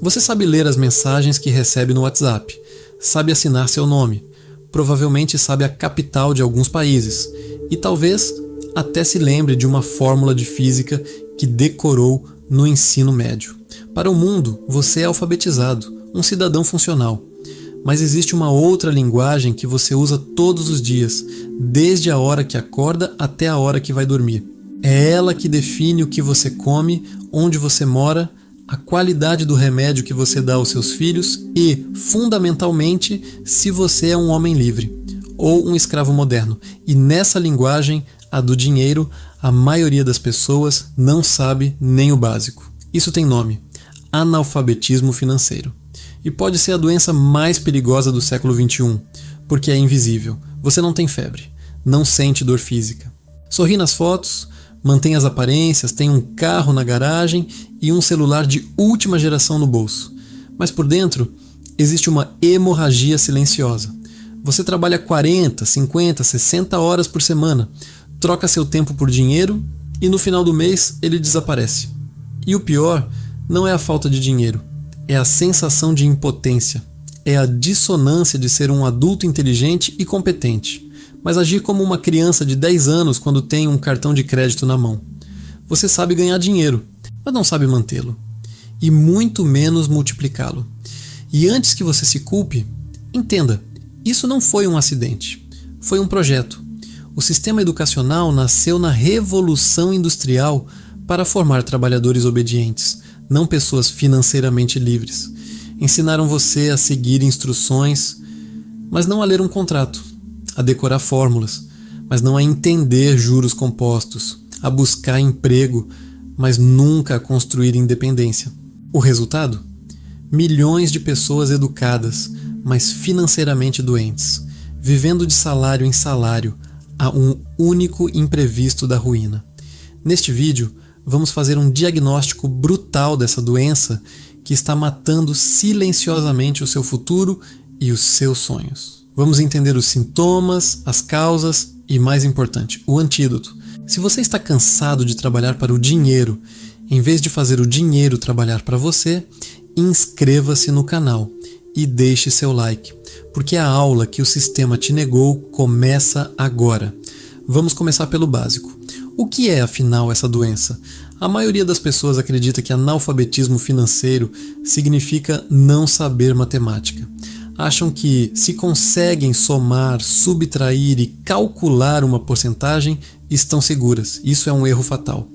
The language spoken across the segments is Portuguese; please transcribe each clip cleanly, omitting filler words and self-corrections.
Você sabe ler as mensagens que recebe no WhatsApp, sabe assinar seu nome, provavelmente sabe a capital de alguns países e talvez até se lembre de uma fórmula de física que decorou no ensino médio. Para o mundo, você é alfabetizado, um cidadão funcional. Mas existe uma outra linguagem que você usa todos os dias, desde a hora que acorda até a hora que vai dormir. É ela que define o que você come, onde você mora, a qualidade do remédio que você dá aos seus filhos e, fundamentalmente, se você é um homem livre ou um escravo moderno. E nessa linguagem, a do dinheiro, a maioria das pessoas não sabe nem o básico. Isso tem nome: analfabetismo financeiro. E pode ser a doença mais perigosa do século XXI, porque é invisível. Você não tem febre, não sente dor física. Sorri nas fotos, mantém as aparências, tem um carro na garagem e um celular de última geração no bolso. Mas por dentro, existe uma hemorragia silenciosa. Você trabalha 40, 50, 60 horas por semana, troca seu tempo por dinheiro e no final do mês ele desaparece. E o pior não é a falta de dinheiro, é a sensação de impotência, é a dissonância de ser um adulto inteligente e competente, mas agir como uma criança de 10 anos quando tem um cartão de crédito na mão. Você sabe ganhar dinheiro, mas não sabe mantê-lo, e muito menos multiplicá-lo. E antes que você se culpe, entenda, isso não foi um acidente, foi um projeto. O sistema educacional nasceu na Revolução Industrial para formar trabalhadores obedientes, não pessoas financeiramente livres. Ensinaram você a seguir instruções, mas não a ler um contrato, a decorar fórmulas, mas não a entender juros compostos, a buscar emprego, mas nunca a construir independência. O resultado? Milhões de pessoas educadas, mas financeiramente doentes, vivendo de salário em salário, a um único imprevisto da ruína. Neste vídeo, vamos fazer um diagnóstico brutal dessa doença que está matando silenciosamente o seu futuro e os seus sonhos. Vamos entender os sintomas, as causas e, mais importante, o antídoto. Se você está cansado de trabalhar para o dinheiro, em vez de fazer o dinheiro trabalhar para você, inscreva-se no canal e deixe seu like, porque a aula que o sistema te negou começa agora. Vamos começar pelo básico. O que é, afinal, essa doença? A maioria das pessoas acredita que analfabetismo financeiro significa não saber matemática. Acham que, se conseguem somar, subtrair e calcular uma porcentagem, estão seguras. Isso é um erro fatal.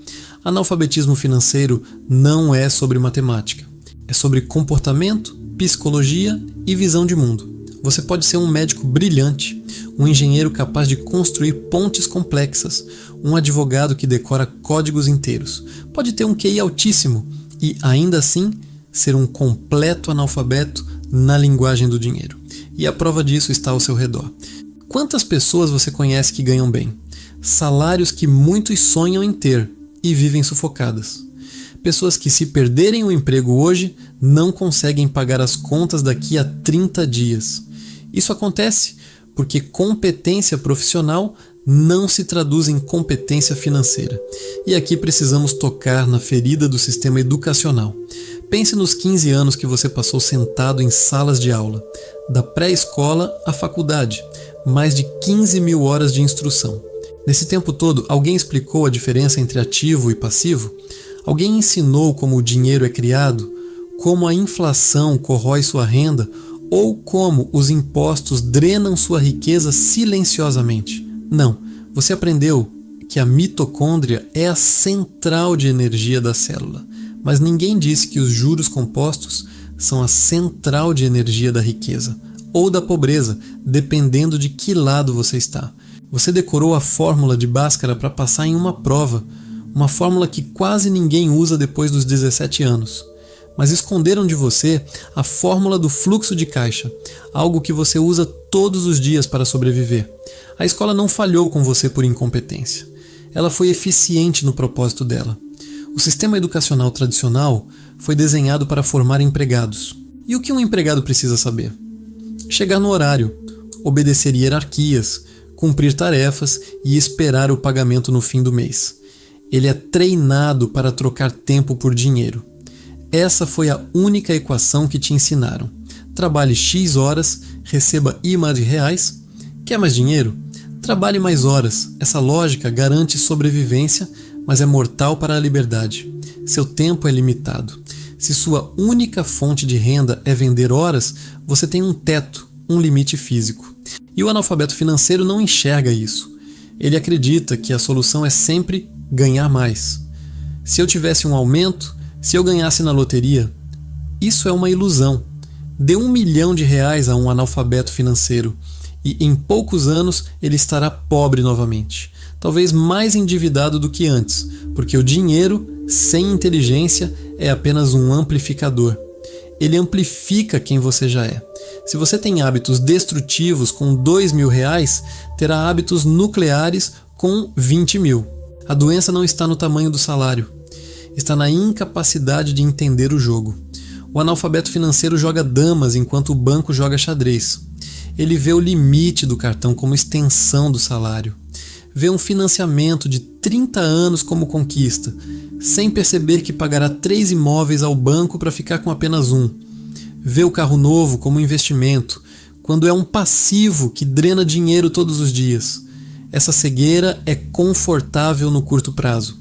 Analfabetismo financeiro não é sobre matemática. É sobre comportamento, psicologia e visão de mundo. Você pode ser um médico brilhante, um engenheiro capaz de construir pontes complexas, um advogado que decora códigos inteiros. Pode ter um QI altíssimo e, ainda assim, ser um completo analfabeto na linguagem do dinheiro. E a prova disso está ao seu redor. Quantas pessoas você conhece que ganham bem? Salários que muitos sonham em ter e vivem sufocadas. Pessoas que, se perderem o emprego hoje, não conseguem pagar as contas daqui a 30 dias. Isso acontece porque competência profissional não se traduz em competência financeira. E aqui precisamos tocar na ferida do sistema educacional. Pense nos 15 anos que você passou sentado em salas de aula, da pré-escola à faculdade, mais de 15 mil horas de instrução. Nesse tempo todo, alguém explicou a diferença entre ativo e passivo? Alguém ensinou como o dinheiro é criado, como a inflação corrói sua renda ou como os impostos drenam sua riqueza silenciosamente? Não, você aprendeu que a mitocôndria é a central de energia da célula, mas ninguém disse que os juros compostos são a central de energia da riqueza ou da pobreza, dependendo de que lado você está. Você decorou a fórmula de Bhaskara para passar em uma prova, uma fórmula que quase ninguém usa depois dos 17 anos. Mas esconderam de você a fórmula do fluxo de caixa, algo que você usa todos os dias para sobreviver. A escola não falhou com você por incompetência. Ela foi eficiente no propósito dela. O sistema educacional tradicional foi desenhado para formar empregados. E o que um empregado precisa saber? Chegar no horário, obedecer hierarquias, cumprir tarefas e esperar o pagamento no fim do mês. Ele é treinado para trocar tempo por dinheiro. Essa foi a única equação que te ensinaram. Trabalhe X horas, receba Y de reais. Quer mais dinheiro? Trabalhe mais horas. Essa lógica garante sobrevivência, mas é mortal para a liberdade. Seu tempo é limitado. Se sua única fonte de renda é vender horas, você tem um teto, um limite físico. E o analfabeto financeiro não enxerga isso. Ele acredita que a solução é sempre ganhar mais. Se eu tivesse um aumento, se eu ganhasse na loteria, isso é uma ilusão. Dê R$1 milhão a um analfabeto financeiro e em poucos anos ele estará pobre novamente. Talvez mais endividado do que antes, porque o dinheiro, sem inteligência, é apenas um amplificador. Ele amplifica quem você já é. Se você tem hábitos destrutivos com R$2.000, terá hábitos nucleares com 20 mil. A doença não está no tamanho do salário, está na incapacidade de entender o jogo. O analfabeto financeiro joga damas enquanto o banco joga xadrez. Ele vê o limite do cartão como extensão do salário. Vê um financiamento de 30 anos como conquista, sem perceber que pagará 3 imóveis ao banco para ficar com apenas um. Vê o carro novo como investimento, quando é um passivo que drena dinheiro todos os dias. Essa cegueira é confortável no curto prazo.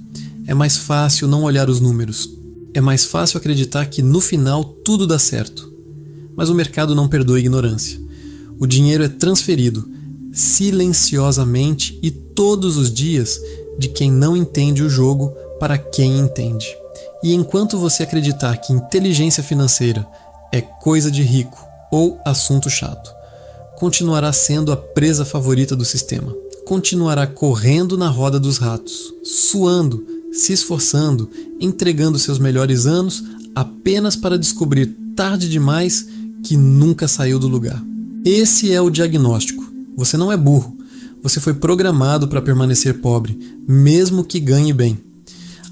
É mais fácil não olhar os números. É mais fácil acreditar que no final tudo dá certo. Mas o mercado não perdoa a ignorância. O dinheiro é transferido, silenciosamente e todos os dias, de quem não entende o jogo para quem entende. E enquanto você acreditar que inteligência financeira é coisa de rico ou assunto chato, continuará sendo a presa favorita do sistema. Continuará correndo na roda dos ratos, suando, se esforçando, entregando seus melhores anos apenas para descobrir tarde demais que nunca saiu do lugar. Esse é o diagnóstico. Você não é burro. Você foi programado para permanecer pobre, mesmo que ganhe bem.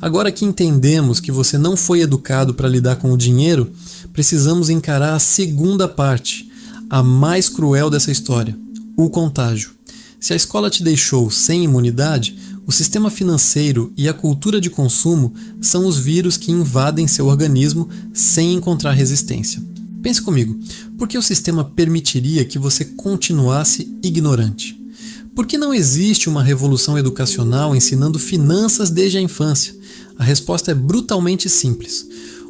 Agora que entendemos que você não foi educado para lidar com o dinheiro, precisamos encarar a segunda parte, a mais cruel dessa história, o contágio. Se a escola te deixou sem imunidade, o sistema financeiro e a cultura de consumo são os vírus que invadem seu organismo sem encontrar resistência. Pense comigo, por que o sistema permitiria que você continuasse ignorante? Por que não existe uma revolução educacional ensinando finanças desde a infância? A resposta é brutalmente simples.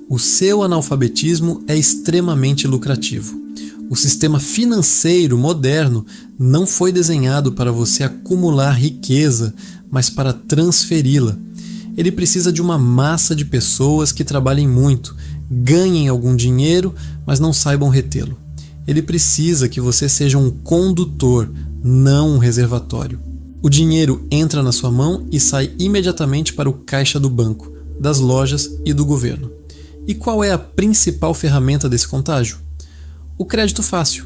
O seu analfabetismo é extremamente lucrativo. O sistema financeiro moderno não foi desenhado para você acumular riqueza, mas para transferi-la. Ele precisa de uma massa de pessoas que trabalhem muito, ganhem algum dinheiro, mas não saibam retê-lo. Ele precisa que você seja um condutor, não um reservatório. O dinheiro entra na sua mão e sai imediatamente para o caixa do banco, das lojas e do governo. E qual é a principal ferramenta desse contágio? O crédito fácil.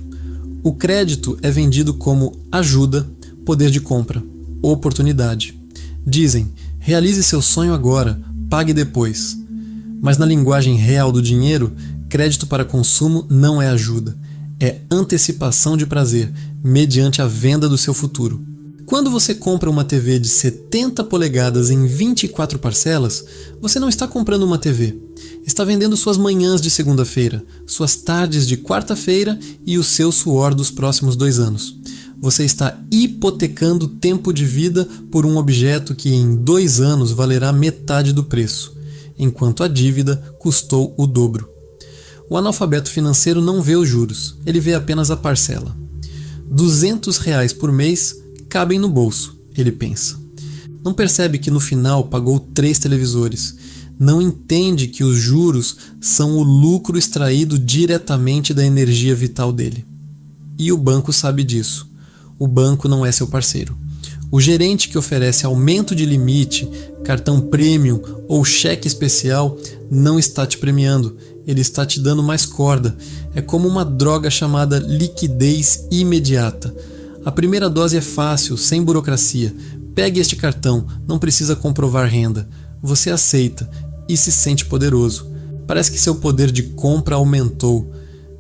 O crédito é vendido como ajuda, poder de compra, oportunidade. Dizem, realize seu sonho agora, pague depois. Mas na linguagem real do dinheiro, crédito para consumo não é ajuda, é antecipação de prazer, mediante a venda do seu futuro. Quando você compra uma TV de 70 polegadas em 24 parcelas, você não está comprando uma TV. Está vendendo suas manhãs de segunda-feira, suas tardes de quarta-feira e o seu suor dos próximos 2 anos. Você está hipotecando tempo de vida por um objeto que em 2 anos valerá metade do preço, enquanto a dívida custou o dobro. O analfabeto financeiro não vê os juros, ele vê apenas a parcela. R$200 por mês cabem no bolso, ele pensa. Não percebe que no final pagou 3 televisores. Não entende que os juros são o lucro extraído diretamente da energia vital dele. E o banco sabe disso. O banco não é seu parceiro. O gerente que oferece aumento de limite, cartão premium ou cheque especial não está te premiando, ele está te dando mais corda. É como uma droga chamada liquidez imediata. A primeira dose é fácil, sem burocracia. Pegue este cartão, não precisa comprovar renda. Você aceita e se sente poderoso. Parece que seu poder de compra aumentou,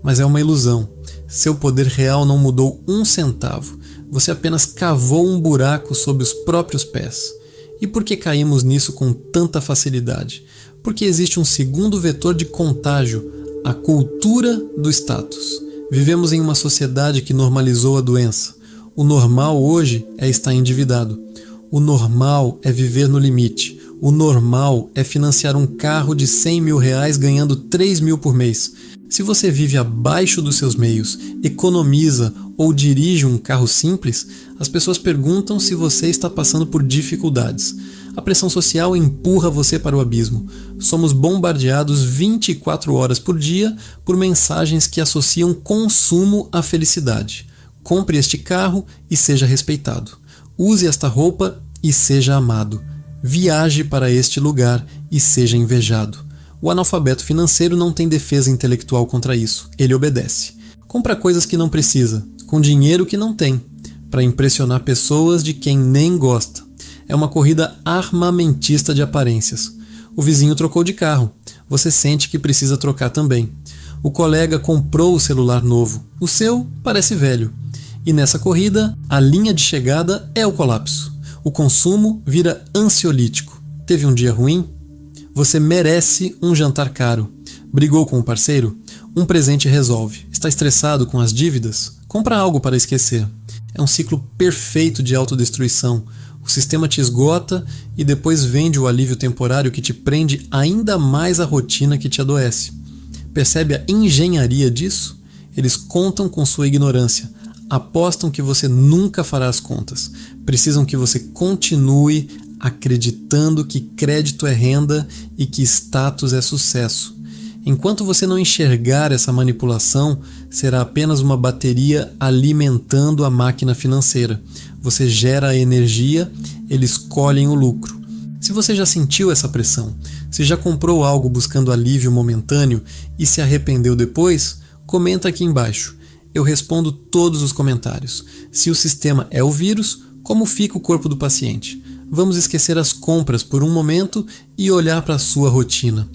mas é uma ilusão. Seu poder real não mudou 1 centavo. Você apenas cavou um buraco sob os próprios pés. E por que caímos nisso com tanta facilidade? Porque existe um segundo vetor de contágio, a cultura do status. Vivemos em uma sociedade que normalizou a doença. O normal hoje é estar endividado. O normal é viver no limite. O normal é financiar um carro de 100 mil reais ganhando 3 mil por mês. Se você vive abaixo dos seus meios, economiza ou dirige um carro simples, as pessoas perguntam se você está passando por dificuldades. A pressão social empurra você para o abismo. Somos bombardeados 24 horas por dia por mensagens que associam consumo à felicidade. Compre este carro e seja respeitado. Use esta roupa e seja amado. Viaje para este lugar e seja invejado. O analfabeto financeiro não tem defesa intelectual contra isso. Ele obedece. Compra coisas que não precisa, com dinheiro que não tem, para impressionar pessoas de quem nem gosta. É uma corrida armamentista de aparências. O vizinho trocou de carro. Você sente que precisa trocar também. O colega comprou o celular novo. O seu parece velho. E nessa corrida, a linha de chegada é o colapso. O consumo vira ansiolítico. Teve um dia ruim? Você merece um jantar caro. Brigou com o parceiro? Um presente resolve. Está estressado com as dívidas? Compra algo para esquecer. É um ciclo perfeito de autodestruição. O sistema te esgota e depois vende o alívio temporário que te prende ainda mais à rotina que te adoece. Percebe a engenharia disso? Eles contam com sua ignorância. Apostam que você nunca fará as contas. Precisam que você continue acreditando que crédito é renda e que status é sucesso. Enquanto você não enxergar essa manipulação, será apenas uma bateria alimentando a máquina financeira. Você gera a energia, eles colhem o lucro. Se você já sentiu essa pressão, se já comprou algo buscando alívio momentâneo e se arrependeu depois, comenta aqui embaixo. Eu respondo todos os comentários. Se o sistema é o vírus, como fica o corpo do paciente? Vamos esquecer as compras por um momento e olhar para a sua rotina.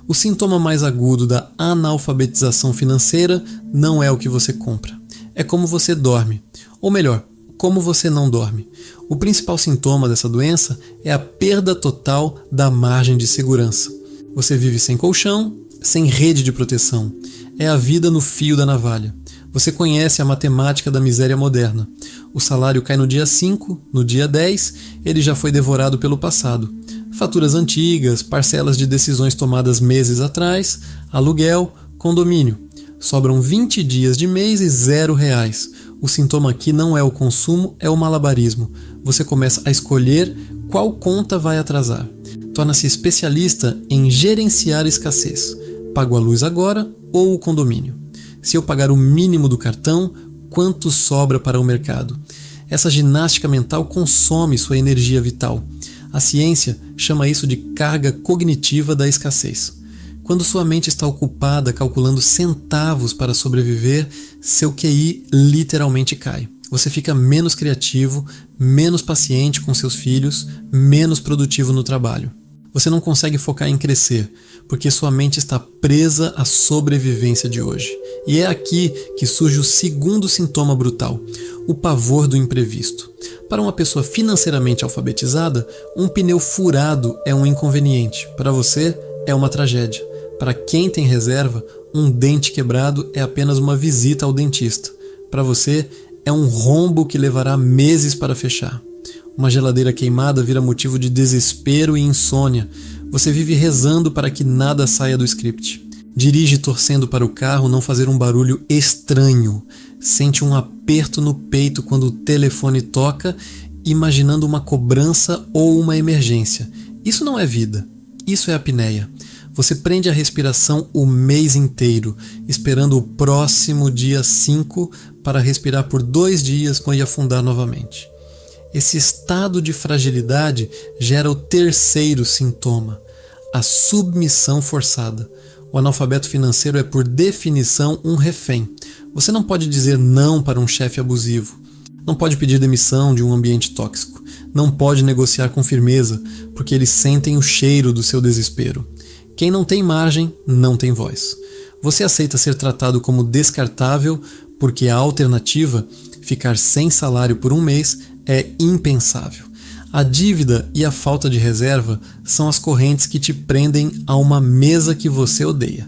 O sintoma mais agudo da analfabetização financeira não é o que você compra. É como você dorme. Ou melhor, como você não dorme. O principal sintoma dessa doença é a perda total da margem de segurança. Você vive sem colchão, sem rede de proteção. É a vida no fio da navalha. Você conhece a matemática da miséria moderna. O salário cai no dia 5, no dia 10, ele já foi devorado pelo passado. Faturas antigas, parcelas de decisões tomadas meses atrás, aluguel, condomínio. Sobram 20 dias de mês e R$0. O sintoma aqui não é o consumo, é o malabarismo. Você começa a escolher qual conta vai atrasar. Torna-se especialista em gerenciar escassez. Pago a luz agora ou o condomínio? Se eu pagar o mínimo do cartão, quanto sobra para o mercado? Essa ginástica mental consome sua energia vital. A ciência chama isso de carga cognitiva da escassez. Quando sua mente está ocupada calculando centavos para sobreviver, seu QI literalmente cai. Você fica menos criativo, menos paciente com seus filhos, menos produtivo no trabalho. Você não consegue focar em crescer, porque sua mente está presa à sobrevivência de hoje. E é aqui que surge o segundo sintoma brutal, o pavor do imprevisto. Para uma pessoa financeiramente alfabetizada, um pneu furado é um inconveniente. Para você, é uma tragédia. Para quem tem reserva, um dente quebrado é apenas uma visita ao dentista. Para você, é um rombo que levará meses para fechar. Uma geladeira queimada vira motivo de desespero e insônia. Você vive rezando para que nada saia do script. Dirige torcendo para o carro não fazer um barulho estranho. Sente um aperto no peito quando o telefone toca, imaginando uma cobrança ou uma emergência. Isso não é vida. Isso é apneia. Você prende a respiração o mês inteiro, esperando o próximo dia 5 para respirar por 2 dias e afundar novamente. Esse estado de fragilidade gera o terceiro sintoma, a submissão forçada. O analfabeto financeiro é, por definição, um refém. Você não pode dizer não para um chefe abusivo. Não pode pedir demissão de um ambiente tóxico. Não pode negociar com firmeza, porque eles sentem o cheiro do seu desespero. Quem não tem margem, não tem voz. Você aceita ser tratado como descartável porque a alternativa, ficar sem salário por um mês, é impensável. A dívida e a falta de reserva são as correntes que te prendem a uma mesa que você odeia.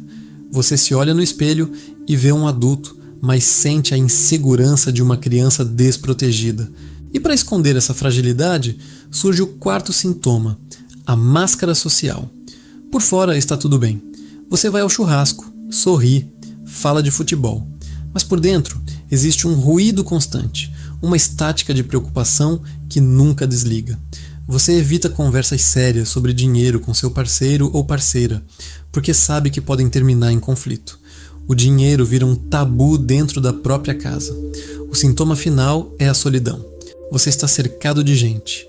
Você se olha no espelho e vê um adulto, mas sente a insegurança de uma criança desprotegida. E para esconder essa fragilidade, surge o quarto sintoma, a máscara social. Por fora está tudo bem. Você vai ao churrasco, sorri, fala de futebol. Mas por dentro existe um ruído constante, uma estática de preocupação que nunca desliga. Você evita conversas sérias sobre dinheiro com seu parceiro ou parceira, porque sabe que podem terminar em conflito. O dinheiro vira um tabu dentro da própria casa. O sintoma final é a solidão. Você está cercado de gente,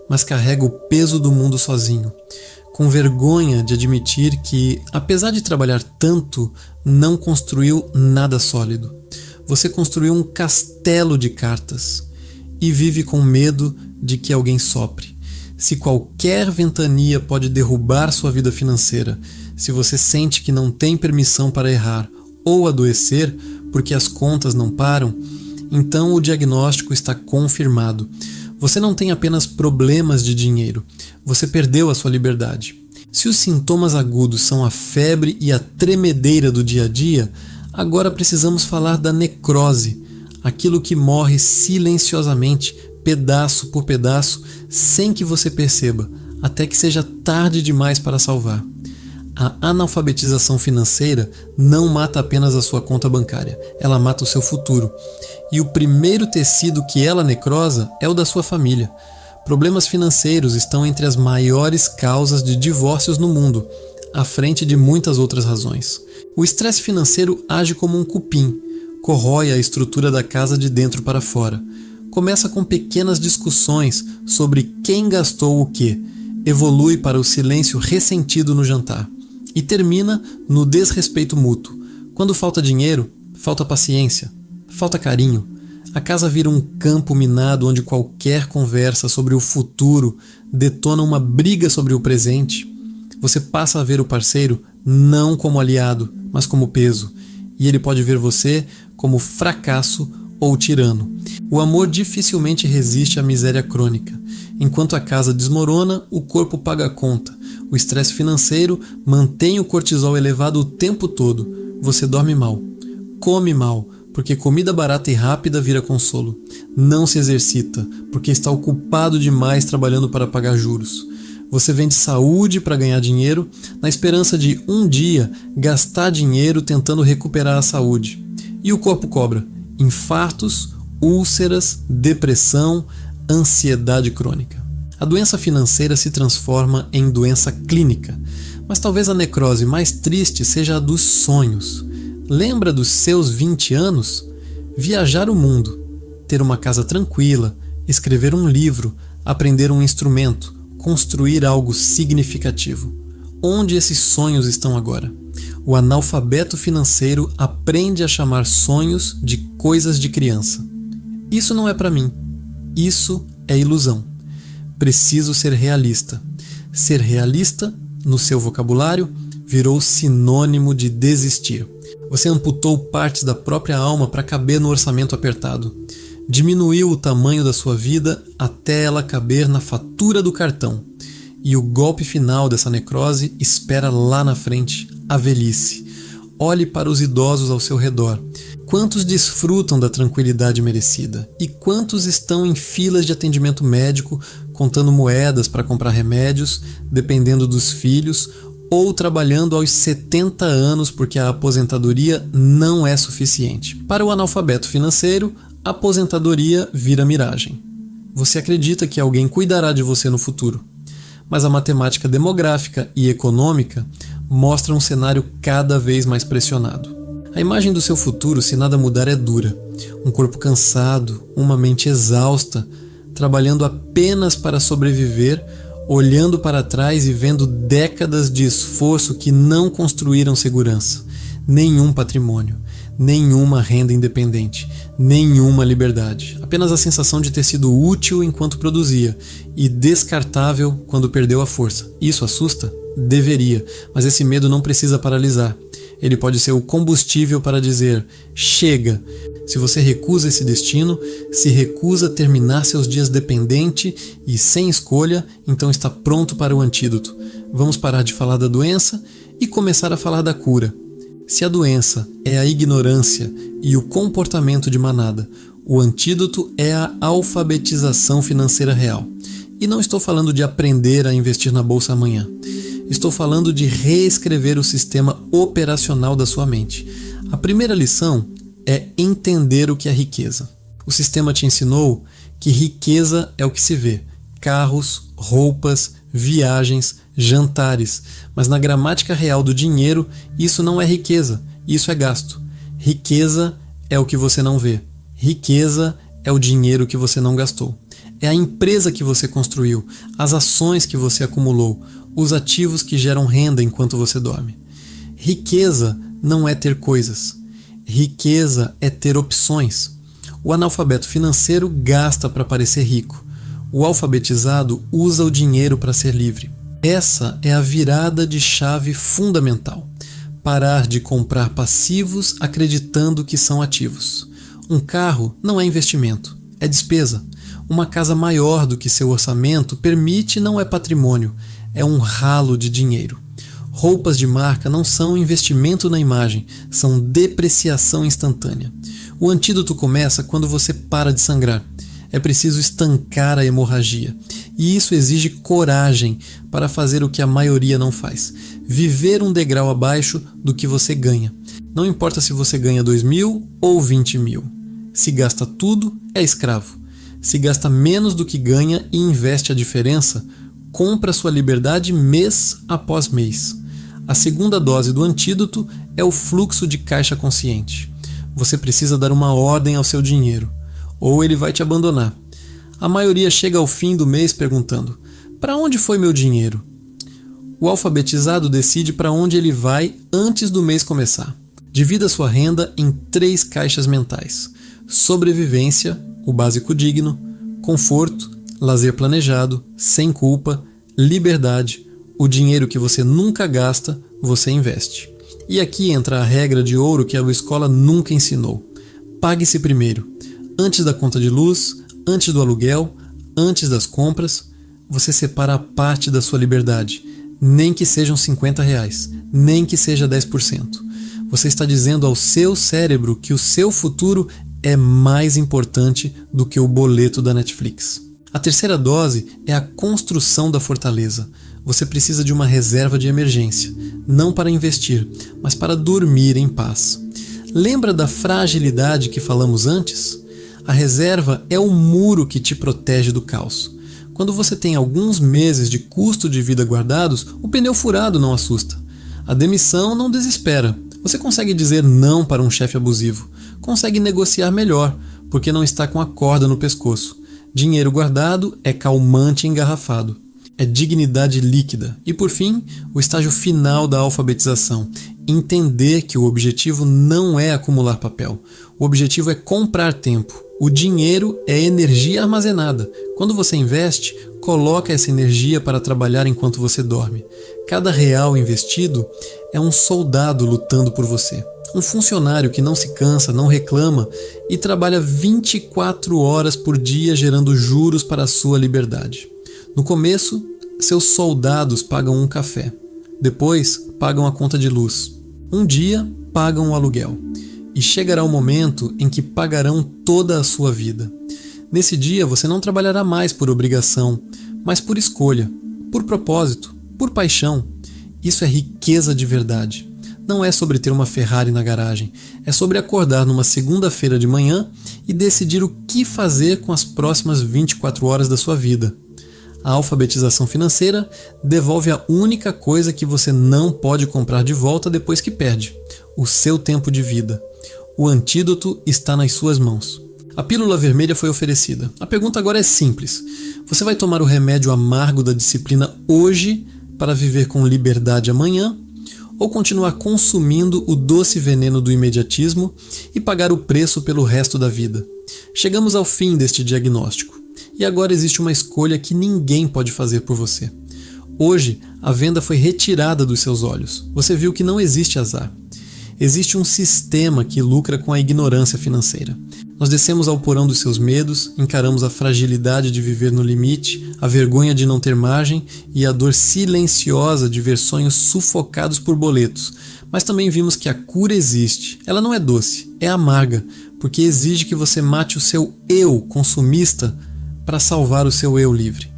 mas carrega o peso do mundo sozinho, com vergonha de admitir que, apesar de trabalhar tanto, não construiu nada sólido. Você construiu um castelo de cartas e vive com medo de que alguém sopre. Se qualquer ventania pode derrubar sua vida financeira, se você sente que não tem permissão para errar ou adoecer porque as contas não param, então o diagnóstico está confirmado. Você não tem apenas problemas de dinheiro, você perdeu a sua liberdade. Se os sintomas agudos são a febre e a tremedeira do dia a dia, agora precisamos falar da necrose, aquilo que morre silenciosamente, pedaço por pedaço, sem que você perceba, até que seja tarde demais para salvar. A analfabetização financeira não mata apenas a sua conta bancária, ela mata o seu futuro. E o primeiro tecido que ela necrosa é o da sua família. Problemas financeiros estão entre as maiores causas de divórcios no mundo, à frente de muitas outras razões. O estresse financeiro age como um cupim, corrói a estrutura da casa de dentro para fora. Começa com pequenas discussões sobre quem gastou o quê, evolui para o silêncio ressentido no jantar e termina no desrespeito mútuo. Quando falta dinheiro, falta paciência, falta carinho. A casa vira um campo minado onde qualquer conversa sobre o futuro detona uma briga sobre o presente. Você passa a ver o parceiro não como aliado, mas como peso, e ele pode ver você como fracasso ou tirano. O amor dificilmente resiste à miséria crônica. Enquanto a casa desmorona, o corpo paga a conta. O estresse financeiro mantém o cortisol elevado o tempo todo. Você dorme mal, come mal, porque comida barata e rápida vira consolo. Não se exercita, porque está ocupado demais trabalhando para pagar juros. Você vende saúde para ganhar dinheiro, na esperança de um dia gastar dinheiro tentando recuperar a saúde. E o corpo cobra infartos, úlceras, depressão, ansiedade crônica. A doença financeira se transforma em doença clínica, mas talvez a necrose mais triste seja a dos sonhos. Lembra dos seus 20 anos? Viajar o mundo, ter uma casa tranquila, escrever um livro, aprender um instrumento, construir algo significativo. Onde esses sonhos estão agora? O analfabeto financeiro aprende a chamar sonhos de coisas de criança. Isso não é para mim. Isso é ilusão. Preciso ser realista. Ser realista, no seu vocabulário, virou sinônimo de desistir. Você amputou partes da própria alma para caber no orçamento apertado. Diminuiu o tamanho da sua vida até ela caber na fatura do cartão. E o golpe final dessa necrose espera lá na frente, a velhice. Olhe para os idosos ao seu redor. Quantos desfrutam da tranquilidade merecida? E quantos estão em filas de atendimento médico, contando moedas para comprar remédios, dependendo dos filhos, ou trabalhando aos 70 anos porque a aposentadoria não é suficiente? Para o analfabeto financeiro, a aposentadoria vira miragem. Você acredita que alguém cuidará de você no futuro. Mas a matemática demográfica e econômica mostra um cenário cada vez mais pressionado. A imagem do seu futuro, se nada mudar, é dura. Um corpo cansado, uma mente exausta, trabalhando apenas para sobreviver, olhando para trás e vendo décadas de esforço que não construíram segurança, nenhum patrimônio, nenhuma renda independente, nenhuma liberdade. Apenas a sensação de ter sido útil enquanto produzia e descartável quando perdeu a força. Isso assusta? Deveria, mas esse medo não precisa paralisar. Ele pode ser o combustível para dizer: chega, Se você recusa esse destino, se recusa a terminar seus dias dependente e sem escolha, então está pronto para o antídoto. Vamos parar de falar da doença e começar a falar da cura. Se a doença é a ignorância e o comportamento de manada, o antídoto é a alfabetização financeira real. E não estou falando de aprender a investir na bolsa amanhã. Estou falando de reescrever o sistema operacional da sua mente. A primeira lição é entender o que é riqueza. O sistema te ensinou que riqueza é o que se vê: carros, roupas, viagens, jantares. Mas na gramática real do dinheiro, isso não é riqueza, isso é gasto. Riqueza é o que você não vê. Riqueza é o dinheiro que você não gastou. É a empresa que você construiu, as ações que você acumulou, os ativos que geram renda enquanto você dorme. Riqueza não é ter coisas. Riqueza é ter opções. O analfabeto financeiro gasta para parecer rico. O alfabetizado usa o dinheiro para ser livre. Essa é a virada de chave fundamental. Parar de comprar passivos acreditando que são ativos. Um carro não é investimento, é despesa. Uma casa maior do que seu orçamento permite não é patrimônio, é um ralo de dinheiro. Roupas de marca não são investimento na imagem, são depreciação instantânea. O antídoto começa quando você para de sangrar. É preciso estancar a hemorragia. E isso exige coragem para fazer o que a maioria não faz. Viver um degrau abaixo do que você ganha. Não importa se você ganha 2.000 ou 20.000. Se gasta tudo, é escravo. Se gasta menos do que ganha e investe a diferença, compra sua liberdade mês após mês. A segunda dose do antídoto é o fluxo de caixa consciente. Você precisa dar uma ordem ao seu dinheiro, ou ele vai te abandonar. A maioria chega ao fim do mês perguntando: para onde foi meu dinheiro? O alfabetizado decide para onde ele vai antes do mês começar. Divida sua renda em 3 caixas mentais: sobrevivência, o básico digno; conforto, lazer planejado, sem culpa; liberdade, o dinheiro que você nunca gasta, você investe. E aqui entra a regra de ouro que a escola nunca ensinou: pague-se primeiro. Antes da conta de luz, antes do aluguel, antes das compras, você separa a parte da sua liberdade, nem que sejam R$50, nem que seja 10%. Você está dizendo ao seu cérebro que o seu futuro é mais importante do que o boleto da Netflix. A terceira dose é a construção da fortaleza. Você precisa de uma reserva de emergência, não para investir, mas para dormir em paz. Lembra da fragilidade que falamos antes? A reserva é o muro que te protege do caos. Quando você tem alguns meses de custo de vida guardados, o pneu furado não assusta. A demissão não desespera. Você consegue dizer não para um chefe abusivo. Consegue negociar melhor, porque não está com a corda no pescoço. Dinheiro guardado é calmante engarrafado. É dignidade líquida. E por fim, o estágio final da alfabetização. Entender que o objetivo não é acumular papel. O objetivo é comprar tempo. O dinheiro é energia armazenada. Quando você investe, coloca essa energia para trabalhar enquanto você dorme. Cada real investido é um soldado lutando por você. Um funcionário que não se cansa, não reclama e trabalha 24 horas por dia gerando juros para a sua liberdade. No começo, seus soldados pagam um café. Depois, pagam a conta de luz. Um dia, pagam o aluguel. E chegará o momento em que pagarão toda a sua vida. Nesse dia, você não trabalhará mais por obrigação, mas por escolha, por propósito, por paixão. Isso é riqueza de verdade. Não é sobre ter uma Ferrari na garagem. É sobre acordar numa segunda-feira de manhã e decidir o que fazer com as próximas 24 horas da sua vida. A alfabetização financeira devolve a única coisa que você não pode comprar de volta depois que perde: o seu tempo de vida. O antídoto está nas suas mãos. A pílula vermelha foi oferecida. A pergunta agora é simples. Você vai tomar o remédio amargo da disciplina hoje para viver com liberdade amanhã? Ou continuar consumindo o doce veneno do imediatismo e pagar o preço pelo resto da vida? Chegamos ao fim deste diagnóstico. E agora existe uma escolha que ninguém pode fazer por você. Hoje, a venda foi retirada dos seus olhos. Você viu que não existe azar. Existe um sistema que lucra com a ignorância financeira. Nós descemos ao porão dos seus medos, encaramos a fragilidade de viver no limite, a vergonha de não ter margem e a dor silenciosa de ver sonhos sufocados por boletos. Mas também vimos que a cura existe. Ela não é doce, é amarga, porque exige que você mate o seu eu consumista para salvar o seu eu livre.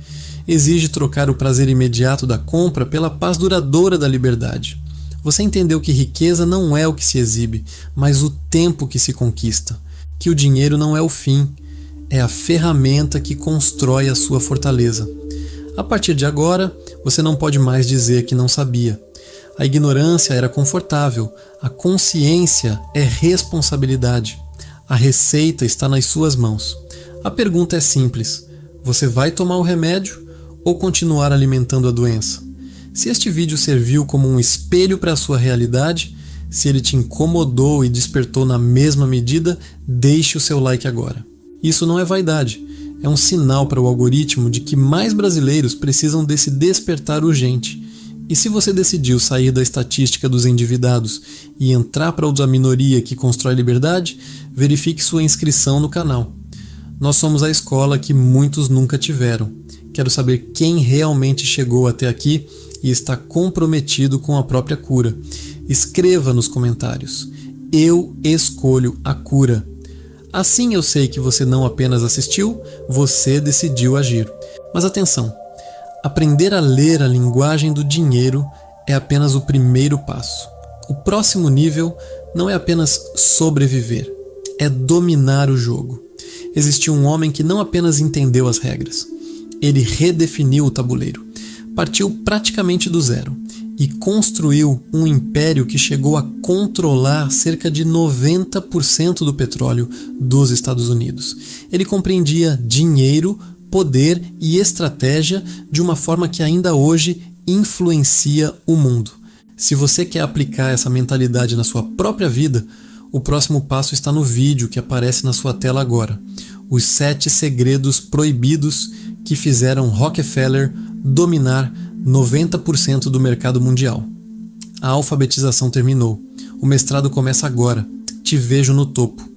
Exige trocar o prazer imediato da compra pela paz duradoura da liberdade. Você entendeu que riqueza não é o que se exibe, mas o tempo que se conquista. Que o dinheiro não é o fim, é a ferramenta que constrói a sua fortaleza. A partir de agora, você não pode mais dizer que não sabia. A ignorância era confortável, a consciência é responsabilidade. A receita está nas suas mãos. A pergunta é simples: você vai tomar o remédio ou continuar alimentando a doença? Se este vídeo serviu como um espelho para a sua realidade, se ele te incomodou e despertou na mesma medida, deixe o seu like agora. Isso não é vaidade, é um sinal para o algoritmo de que mais brasileiros precisam desse despertar urgente. E se você decidiu sair da estatística dos endividados e entrar para o da minoria que constrói liberdade, verifique sua inscrição no canal. Nós somos a escola que muitos nunca tiveram. Quero saber quem realmente chegou até aqui e está comprometido com a própria cura. Escreva nos comentários: eu escolho a cura. Assim eu sei que você não apenas assistiu, você decidiu agir. Mas atenção, aprender a ler a linguagem do dinheiro é apenas o primeiro passo. O próximo nível não é apenas sobreviver, é dominar o jogo. Existiu um homem que não apenas entendeu as regras, ele redefiniu o tabuleiro. Partiu praticamente do zero e construiu um império que chegou a controlar cerca de 90% do petróleo dos Estados Unidos. Ele compreendia dinheiro, poder e estratégia de uma forma que ainda hoje influencia o mundo. Se você quer aplicar essa mentalidade na sua própria vida, o próximo passo está no vídeo que aparece na sua tela agora. Os 7 segredos proibidos que fizeram Rockefeller dominar 90% do mercado mundial. A alfabetização terminou. O mestrado começa agora. Te vejo no topo.